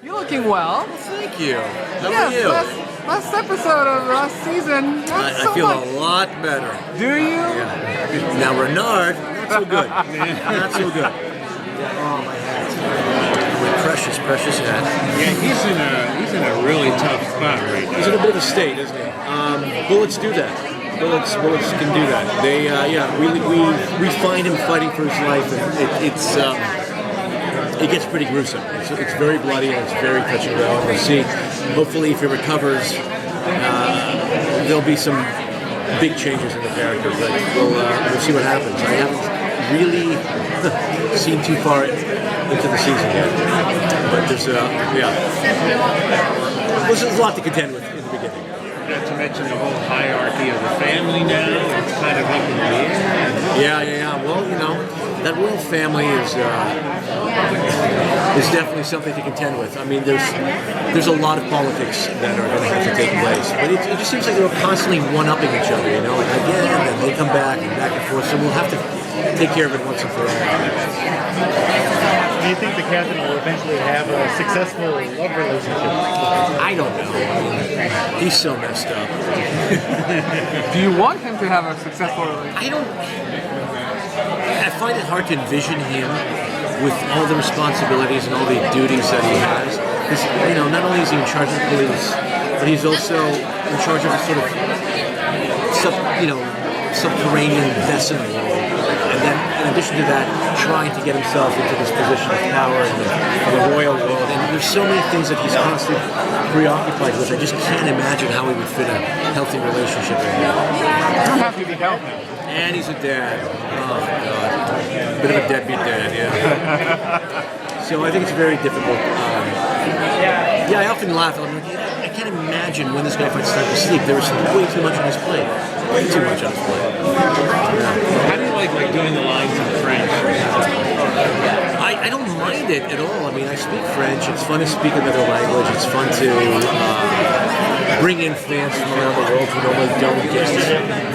You're looking well. Thank you. How Yeah, are you? last episode of last season. I feel a lot better. Do you? Yeah. Now Renard, not so good. Not so good. Oh, my hat. My precious hat. Yeah, he's in a really tough spot right now. He's in a bit of a state, isn't he? Bullets do that. Bullets can do that. They, we find him fighting for his life, and it gets pretty gruesome. It's very bloody and it's very touch and go. We'll see. Hopefully, if he recovers, there'll be some big changes in the character. But we'll see what happens. I haven't really seen too far into the season yet. But there's a lot to contend with in the beginning. Not to mention the whole hierarchy of the family now. It's kind of up in the air. Yeah. Well, that royal family is definitely something to contend with. I mean, there's a lot of politics that are going to have to take place, but it just seems like they're constantly one-upping each other. Like again, and then they come back and forth. So we'll have to take care of it once and for all. Do you think the captain will eventually have a successful love relationship? I don't know. He's so messed up. Do you want him to have a successful relationship? I find it hard to envision him with all the responsibilities and all the duties that he has. Because, not only is he in charge of the police, but he's also in charge of a sort of subterranean vessel world. And then, in addition to that, trying to get himself into this position of power in the royal world. And there's so many things that he's constantly preoccupied with. I just can't imagine how he would fit a healthy relationship in there. You don't have to be healthy. And he's a dad. Oh, my God. Bit of a deadbeat dad, yeah. So I think it's very difficult. I often laugh. I'm like, I can't imagine when this guy might start to sleep. There was way too much on his plate. Way too much on his plate. How do you like doing the lines in French? I don't mind it at all. I mean, I speak French. It's fun to speak another language. It's fun to bring in fans from around the world who normally don't get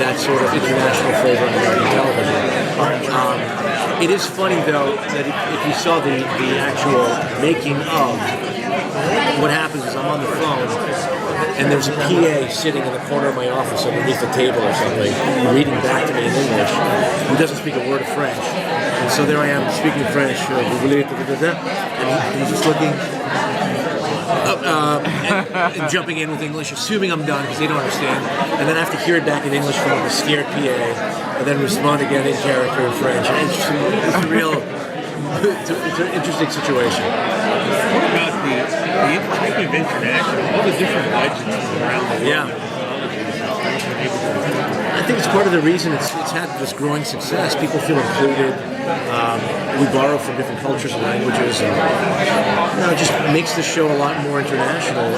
that sort of international flavor on American television. It is funny, though, that if you saw the actual making of, what happens is I'm on the phone, and there's a PA sitting in the corner of my office underneath a table or something, reading back to me in English, who doesn't speak a word of French. And so there I am speaking French, and he's just looking and jumping in with English, assuming I'm done because they don't understand. And then I have to hear it back in English from the scared PA, and then respond again in character in French. It's an interesting situation. What about speaking of international, all the different legends from around the world? Yeah. I think it's part of the reason it's had this growing success. People feel included. We borrow from different cultures and languages, and it just makes the show a lot more international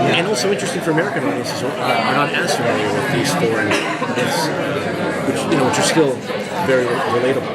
and also interesting for American audiences who are not as familiar with these foreign myths, which are still very relatable.